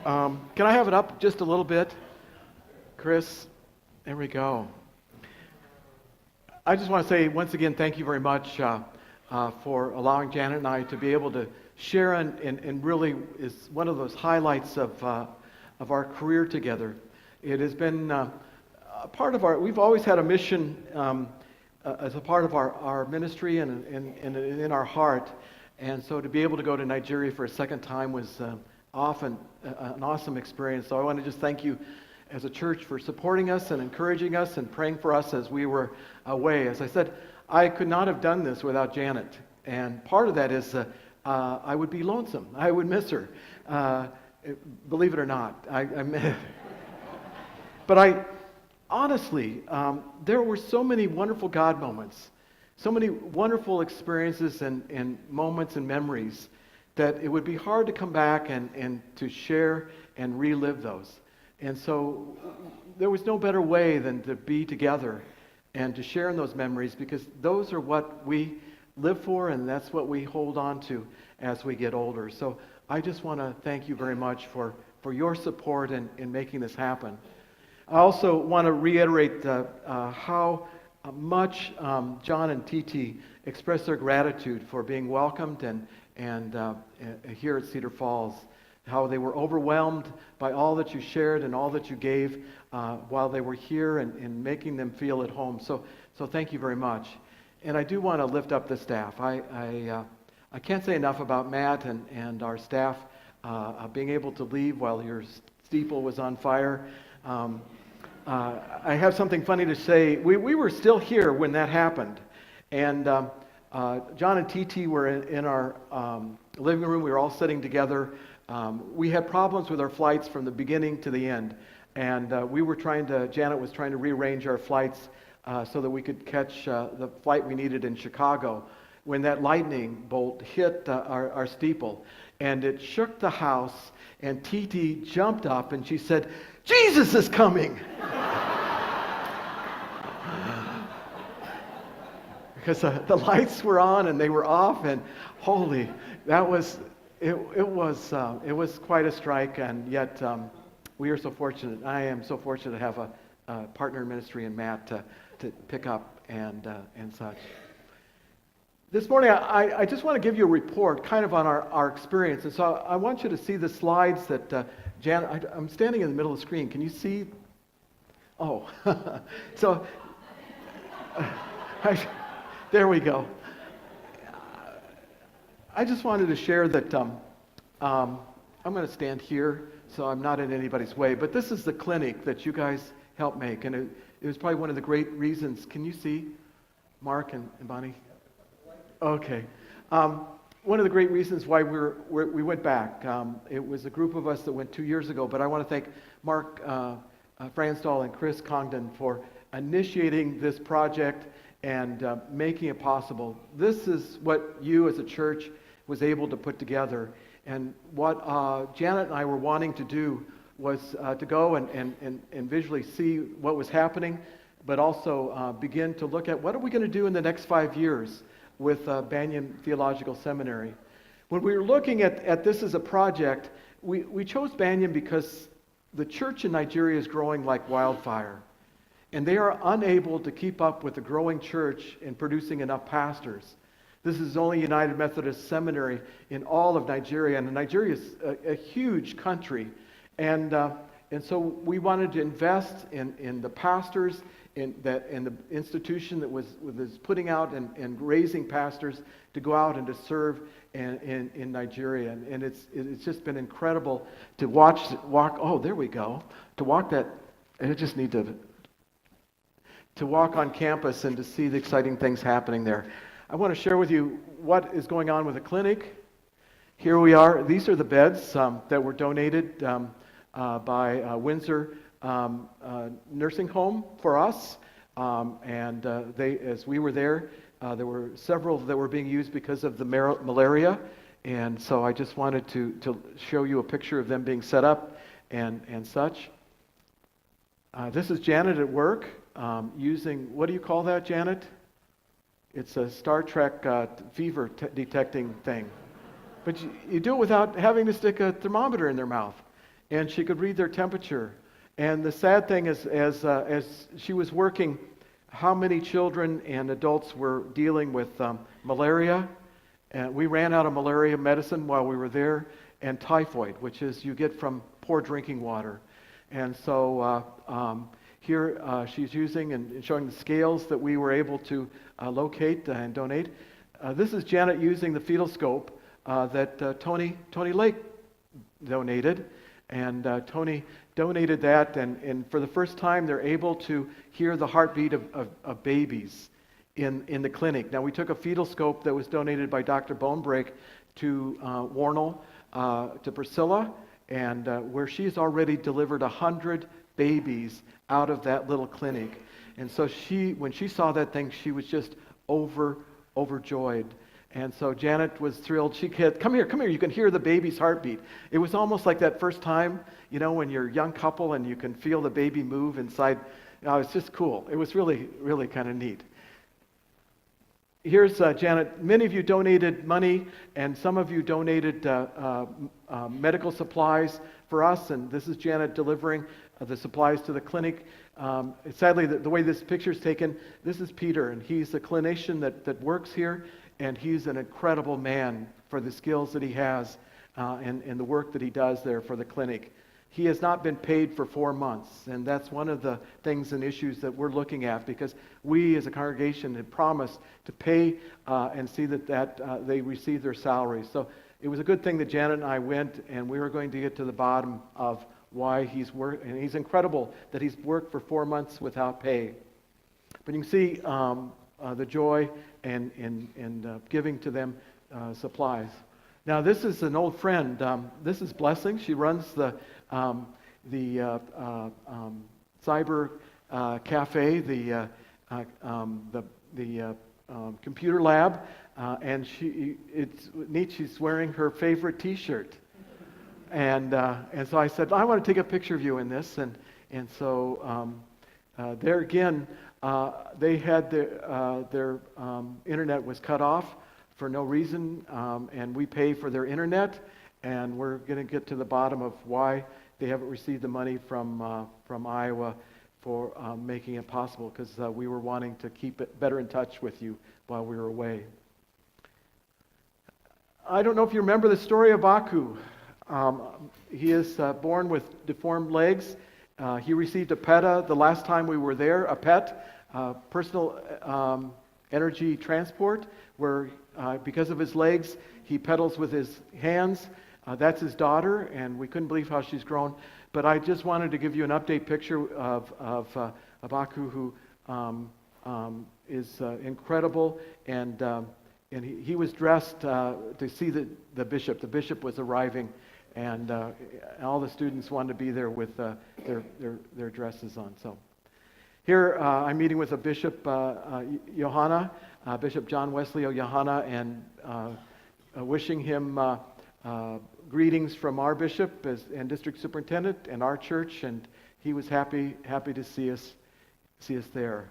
Can I have it up just a little bit? Chris, there we go. I just want to say once again, thank you very much for allowing Janet and I to be able to share and really is one of those highlights of our career together. It has been a part of we've always had a mission as a part of our ministry and in our heart. And so to be able to go to Nigeria for a second time was often an awesome experience. So I want to just thank you as a church for supporting us and encouraging us and praying for us as we were away. As I said, I could not have done this without Janet. And part of that is I would be lonesome. I would miss her. Believe it or not. But honestly, there were so many wonderful God moments, so many wonderful experiences and moments and memories that it would be hard to come back and to share and relive those. And so there was no better way than to be together and to share in those memories, because those are what we live for and that's what we hold on to as we get older. So I just want to thank you very much for your support in making this happen. I also want to reiterate how much John and Titi expressed their gratitude for being welcomed and here at Cedar Falls, how they were overwhelmed by all that you shared and all that you gave while they were here and making them feel at home. So thank you very much. And I do want to lift up the staff. I can't say enough about Matt and our staff being able to leave while your steeple was on fire. I have something funny to say. We were still here when that happened. And John and TT were in our living room. We were all sitting together. We had problems with our flights from the beginning to the end. And Janet was trying to rearrange our flights so that we could catch the flight we needed in Chicago when that lightning bolt hit our steeple. And it shook the house. And TT jumped up and she said, "Jesus is coming!" Because the lights were on and they were off, and holy, it was quite a strike, and yet we are so fortunate. I am so fortunate to have a partner in ministry in Matt to pick up and such. This morning, I just want to give you a report kind of on our experience. And so I want you to see the slides that Janet, I'm standing in the middle of the screen. Can you see? Oh, so there we go. I just wanted to share that I'm going to stand here so I'm not in anybody's way. But this is the clinic that you guys helped make. And it was probably one of the great reasons. Can you see, Mark and Bonnie? Okay. One of the great reasons why we went back, it was a group of us that went 2 years ago, but I want to thank Mark Franstall and Chris Congdon for initiating this project and making it possible. This is what you as a church was able to put together. And what Janet and I were wanting to do was to go and visually see what was happening, but also begin to look at what are we going to do in the next 5 years with Banyan Theological Seminary. When we were looking at this as a project, we chose Banyan because the church in Nigeria is growing like wildfire. And they are unable to keep up with the growing church in producing enough pastors. This is the only United Methodist seminary in all of Nigeria, and Nigeria is a huge country. And so we wanted to invest in the pastors, in the institution that was putting out and raising pastors to go out and to serve in Nigeria. And it's just been incredible to walk. Oh, there we go. To walk that. I just need to walk on campus and to see the exciting things happening there. I want to share with you what is going on with the clinic. Here we are. These are the beds that were donated by Windsor Nursing Home for us. As we were there were several that were being used because of the malaria. And so I just wanted to show you a picture of them being set up and such. This is Janet at work. Using, what do you call that, Janet? It's a Star Trek fever detecting thing. But you do it without having to stick a thermometer in their mouth. and she could read their temperature. And the sad thing is, as she was working, how many children and adults were dealing with malaria. And we ran out of malaria medicine while we were there, and typhoid, which is you get from poor drinking water. And so here she's using and showing the scales that we were able to locate and donate. This is Janet using the fetal scope that Tony Lake donated. And Tony donated that, and for the first time they're able to hear the heartbeat of babies in the clinic. Now, we took a fetal scope that was donated by Dr. Bonebreak to Warnell, to Priscilla, and where she's already delivered 100 babies out of that little clinic. And so when she saw that thing, she was just overjoyed. And so Janet was thrilled. She said, come here, you can hear the baby's heartbeat. It was almost like that first time, when you're a young couple and you can feel the baby move inside. It's just cool. It was really, really kind of neat. Here's Janet. Many of you donated money, and some of you donated medical supplies for us, and this is Janet delivering the supplies to the clinic. Sadly, the way this picture is taken, this is Peter, and he's a clinician that works here, and he's an incredible man for the skills that he has and the work that he does there for the clinic. He has not been paid for 4 months, and that's one of the things and issues that we're looking at, because we as a congregation had promised to pay and see that they receive their salaries. So it was a good thing that Janet and I went, and we were going to get to the bottom of why he's worked, and he's incredible that he's worked for 4 months without pay. But you can see the joy and giving to them supplies. Now, this is an old friend. This is Blessing. She runs the cyber cafe, the computer lab, and it's neat. She's wearing her favorite T-shirt, and so I said, I want to take a picture of you in this, and so there again, they had their internet was cut off for no reason, and we pay for their internet, and we're going to get to the bottom of why they haven't received the money from Iowa for making it possible, because we were wanting to keep it better in touch with you while we were away. I don't know if you remember the story of Baku. He is born with deformed legs. He received a PETA the last time we were there, a PET, personal energy transport, where because of his legs, he pedals with his hands. That's his daughter, and we couldn't believe how she's grown. But I just wanted to give you an update picture of Baku, who is incredible, and he was dressed to see the bishop. The bishop was arriving, and all the students wanted to be there with their dresses on. So here I'm meeting with a Bishop Johanna, Bishop John Wesley Johanna, and wishing him greetings from our bishop and district superintendent and our church, and he was happy to see us there.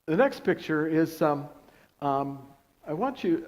The next picture is I want you.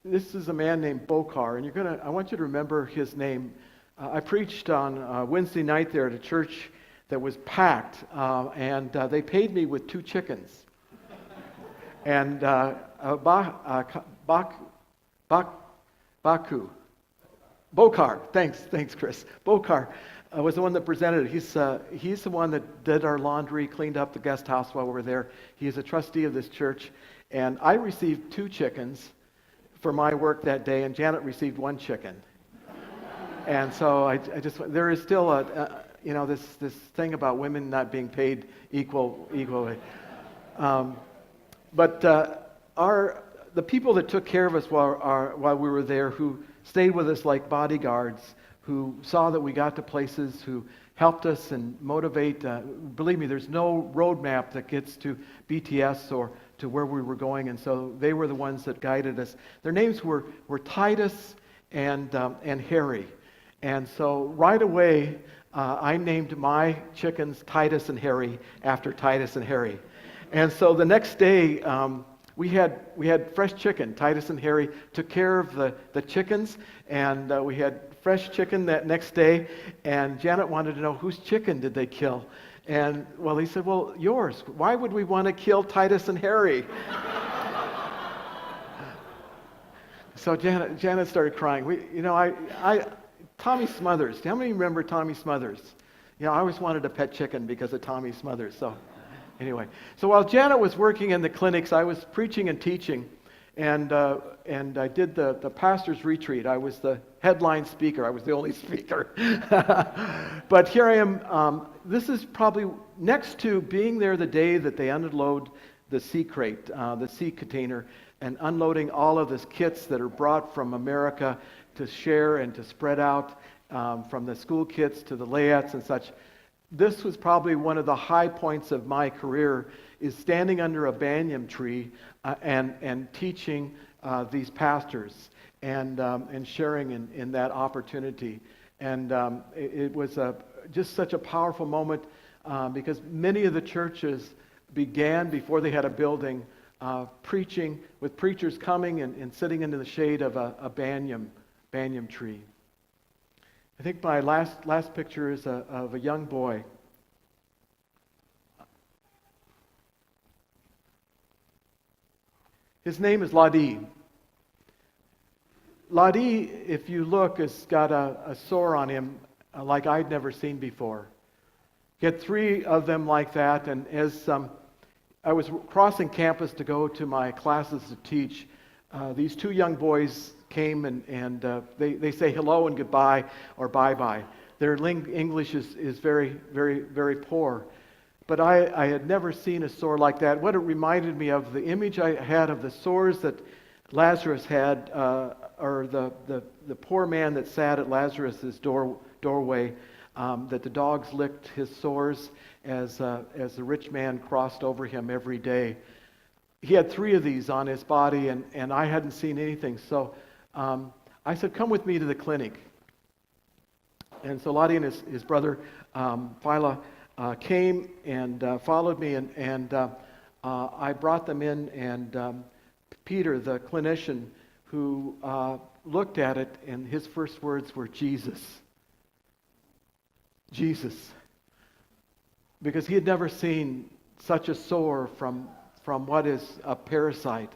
This is a man named Bokar, and I want you to remember his name. I preached on Wednesday night there at a church that was packed, and they paid me with 2 chickens. And Bokar, thanks, Chris. Bokar was the one that presented it. He's the one that did our laundry, cleaned up the guest house while we were there. He is a trustee of this church, and I received 2 chickens for my work that day, and Janet received 1 chicken. And so there is still this thing about women not being paid equally. But the people that took care of us while we were there, who stayed with us like bodyguards, who saw that we got to places, who helped us and motivate. Believe me, there's no roadmap that gets to BTS or to where we were going, and so they were the ones that guided us. Their names were Titus and Harry. And so right away, I named my chickens Titus and Harry after Titus and Harry. And so the next day, we had fresh chicken. Titus and Harry took care of the chickens, and we had fresh chicken that next day. And Janet wanted to know, whose chicken did they kill? And, well, he said, well, yours. Why would we want to kill Titus and Harry? So Janet started crying. Tommy Smothers. How many remember Tommy Smothers? I always wanted a pet chicken because of Tommy Smothers. So anyway, so while Janet was working in the clinics, I was preaching and teaching, and I did the pastor's retreat. I was the headline speaker. I was the only speaker. But here I am. This is probably next to being there the day that they unload the sea crate, the sea container, and unloading all of the kits that are brought from America to share and to spread out, from the school kits to the layettes and such. This was probably one of the high points of my career, is standing under a banyan tree and teaching these pastors and sharing in that opportunity. And it was just such a powerful moment because many of the churches began, before they had a building, preaching, with preachers coming and sitting into the shade of a banyan tree. I think my last picture is of a young boy. His name is Ladi. Ladi, if you look, has got a sore on him like I'd never seen before. He had 3 of them like that, and as I was crossing campus to go to my classes to teach, these 2 young boys came and they say hello and goodbye or bye-bye. Their English is very, very, very poor. But I had never seen a sore like that. What it reminded me of, the image I had of the sores that Lazarus had, or the poor man that sat at Lazarus' doorway, that the dogs licked his sores as the rich man crossed over him every day. He had 3 of these on his body, and I hadn't seen anything. So I said, come with me to the clinic. And so Lottie and his brother, Phila, came and followed me, and I brought them in, and Peter, the clinician, who looked at it, and his first words were, Jesus. Jesus. Because he had never seen such a sore from what is a parasite.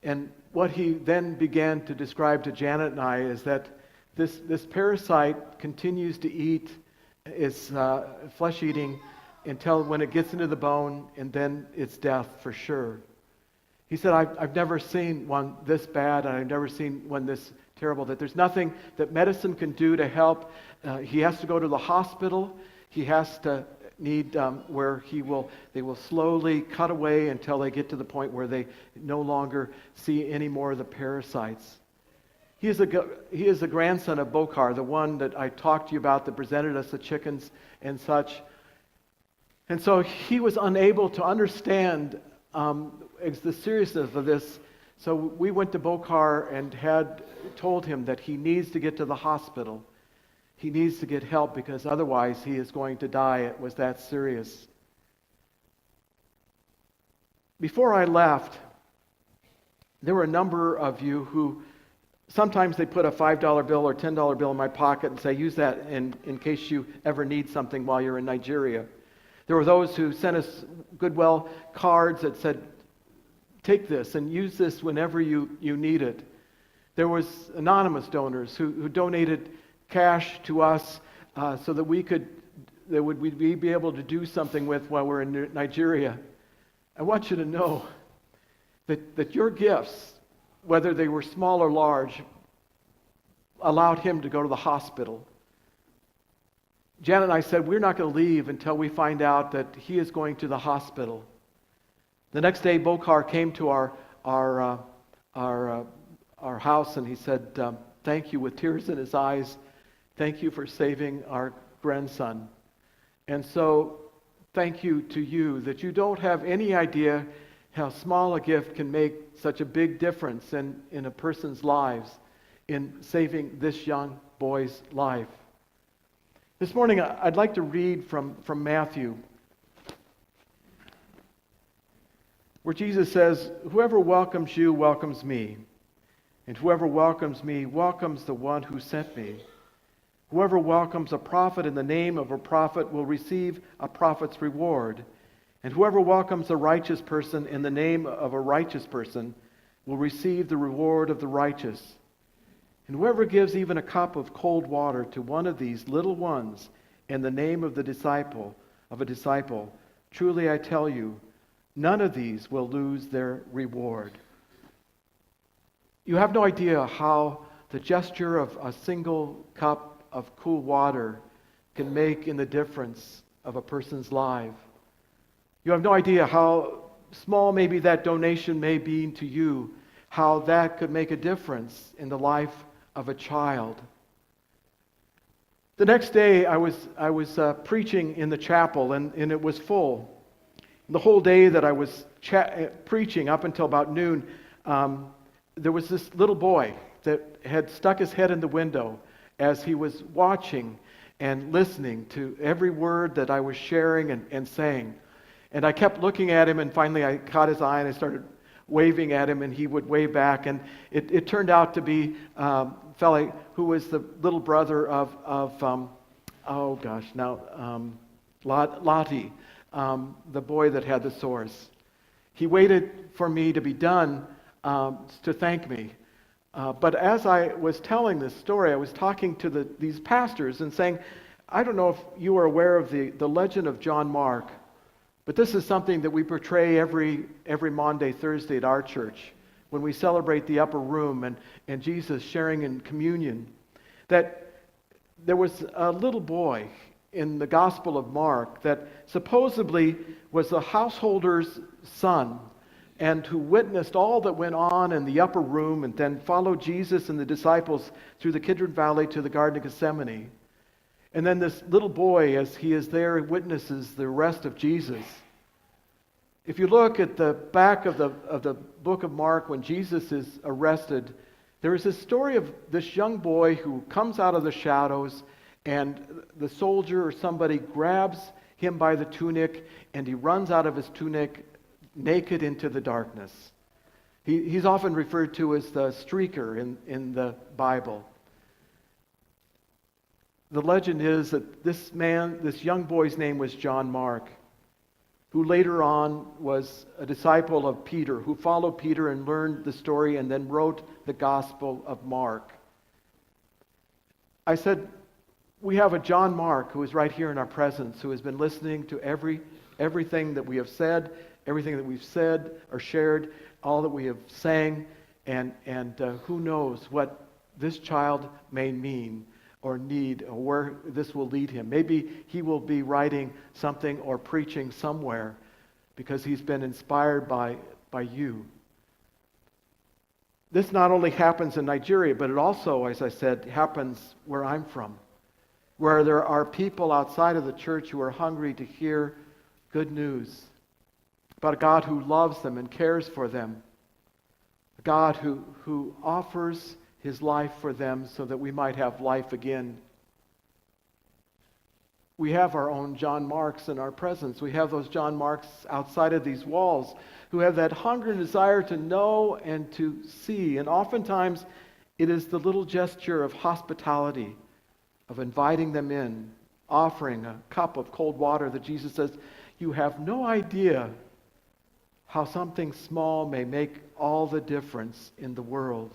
And what he then began to describe to Janet and I is that this parasite continues to eat, is flesh-eating until when it gets into the bone, and then it's death for sure. He said, I've never seen one this bad, and I've never seen one this terrible, that there's nothing that medicine can do to help. He has to go to the hospital. He has to need where they will slowly cut away until they get to the point where they no longer see any more of the parasites. He is the grandson of Bokhar, the one that I talked to you about that presented us the chickens and such. And so he was unable to understand the seriousness of this. So we went to Bokhar and had told him that he needs to get to the hospital. He needs to get help because otherwise he is going to die. It was that serious. Before I left, there were a number of you who sometimes they put a $5 bill or $10 bill in my pocket and say, use that in case you ever need something while you're in Nigeria. There were those who sent us Goodwill cards that said, take this and use this whenever you need it. There was anonymous donors who donated cash to us so that we'd be able to do something with while we're in Nigeria. I want you to know that your gifts, whether they were small or large, allowed him to go to the hospital. Janet and I said, we're not going to leave until we find out that he is going to the hospital. The next day, Bokhar came to our house, and he said, thank you, with tears in his eyes. Thank you for saving our grandson. And so, thank you to you that you don't have any idea how small a gift can make such a big difference in a person's lives, in saving this young boy's life. This morning, I'd like to read from Matthew. where Jesus says, "Whoever welcomes you welcomes me, and whoever welcomes me welcomes the one who sent me. Whoever welcomes a prophet in the name of a prophet will receive a prophet's reward, and whoever welcomes a righteous person in the name of a righteous person will receive the reward of the righteous. And whoever gives even a cup of cold water to one of these little ones in the name of a disciple, truly I tell you, none of these will lose their reward." You have no idea how the gesture of a single cup of cool water can make in the difference of a person's life. You have no idea how small maybe that donation may be to you, how that could make a difference in the life of a child. The next day I was preaching in the chapel, and it was full. The whole day that I was preaching up until about noon, there was this little boy that had stuck his head in the window as he was watching and listening to every word that I was sharing and saying. And I kept looking at him, and finally I caught his eye and I started waving at him, and he would wave back. And it turned out to be a fellow who was the little brother of Lottie, the boy that had the sores. He waited for me to be done to thank me. But as I was telling this story, I was talking to these pastors and saying, I don't know if you are aware of the legend of John Mark, but this is something that we portray every Maundy, Thursday at our church when we celebrate the upper room and Jesus sharing in communion. That there was a little boy in the Gospel of Mark that supposedly was a householder's son, and who witnessed all that went on in the upper room and then followed Jesus and the disciples through the Kidron Valley to the Garden of Gethsemane. And then this little boy, as he is there, witnesses the arrest of Jesus. If you look at the back of the book of Mark, when Jesus is arrested, there is this story of this young boy who comes out of the shadows, and the soldier or somebody grabs him by the tunic, and he runs out of his tunic naked into the darkness. He's often referred to as the streaker in the Bible. The legend is that this young boy's name was John Mark, who later on was a disciple of Peter, who followed Peter and learned the story and then wrote the Gospel of Mark. I said, we have a John Mark who is right here in our presence, who has been listening to everything that we have said, everything that we've said or shared, all that we have sang, and who knows what this child may mean or need, or where this will lead him. Maybe he will be writing something or preaching somewhere because he's been inspired by you. This not only happens in Nigeria, but it also, as I said, happens where I'm from, where there are people outside of the church who are hungry to hear good news about a God who loves them and cares for them, a God who offers his life for them so that we might have life again. We have our own John Marks in our presence. We have those John Marks outside of these walls who have that hunger and desire to know and to see. And oftentimes it is the little gesture of hospitality, of inviting them in, offering a cup of cold water that Jesus says, you have no idea how something small may make all the difference in the world.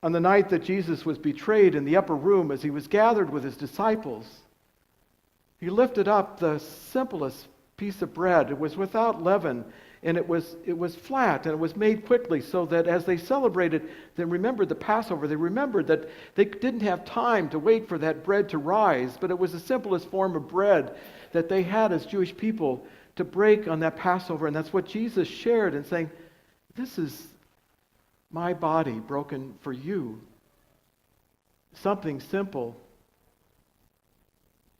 On the night that Jesus was betrayed in the upper room, as he was gathered with his disciples, he lifted up the simplest piece of bread. It was without leaven, and it was flat, and it was made quickly, so that as they celebrated, they remembered the Passover. They remembered that they didn't have time to wait for that bread to rise, but it was the simplest form of bread that they had as Jewish people to break on that Passover. And that's what Jesus shared in saying, this is my body broken for you. Something simple.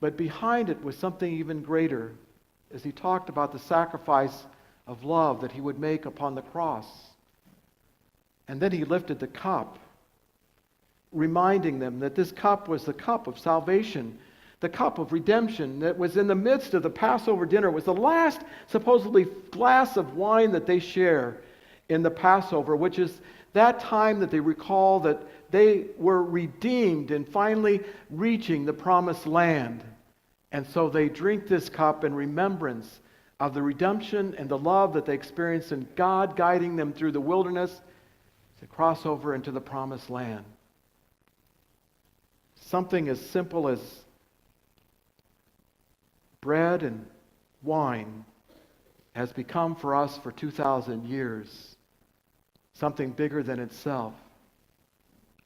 But behind it was something even greater, as he talked about the sacrifice of love that he would make upon the cross. And then he lifted the cup, reminding them that this cup was the cup of salvation, the cup of redemption that was in the midst of the Passover dinner. It was the last, supposedly, glass of wine that they share in the Passover, which is that time that they recall that they were redeemed and finally reaching the promised land. And so they drink this cup in remembrance of the redemption and the love that they experienced in God guiding them through the wilderness to cross over into the promised land. Something as simple as bread and wine has become for us for 2,000 years something bigger than itself,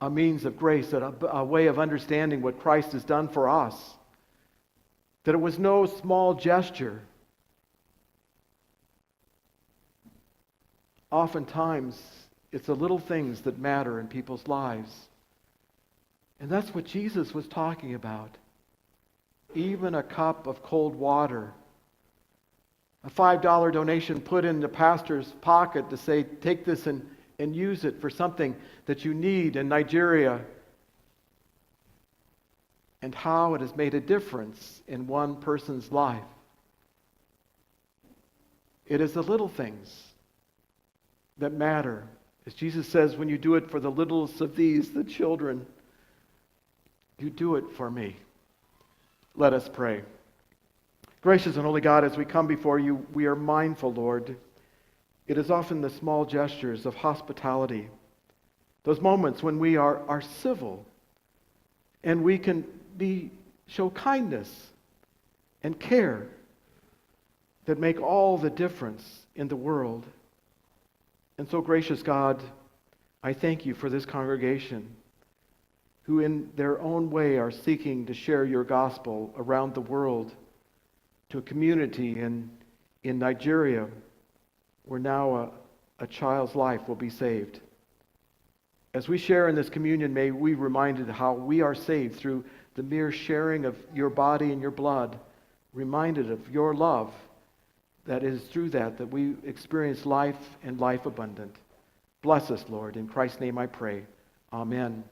a means of grace, a way of understanding what Christ has done for us, that it was no small gesture. Oftentimes, it's the little things that matter in people's lives. And that's what Jesus was talking about. Even a cup of cold water, a $5 donation put in the pastor's pocket to say, take this and use it for something that you need in Nigeria, and how it has made a difference in one person's life. It is the little things that matter. As Jesus says, when you do it for the littlest of these, the children, you do it for me. Let us pray. Gracious and holy God, as we come before you, we are mindful, Lord. It is often the small gestures of hospitality, those moments when we are civil and we can show kindness and care that make all the difference in the world. And so, gracious God, I thank you for this congregation who in their own way are seeking to share your gospel around the world to a community in Nigeria where now a child's life will be saved. As we share in this communion, may we be reminded how we are saved through the mere sharing of your body and your blood, reminded of your love, that it is through that we experience life and life abundant. Bless us, Lord. In Christ's name I pray. Amen.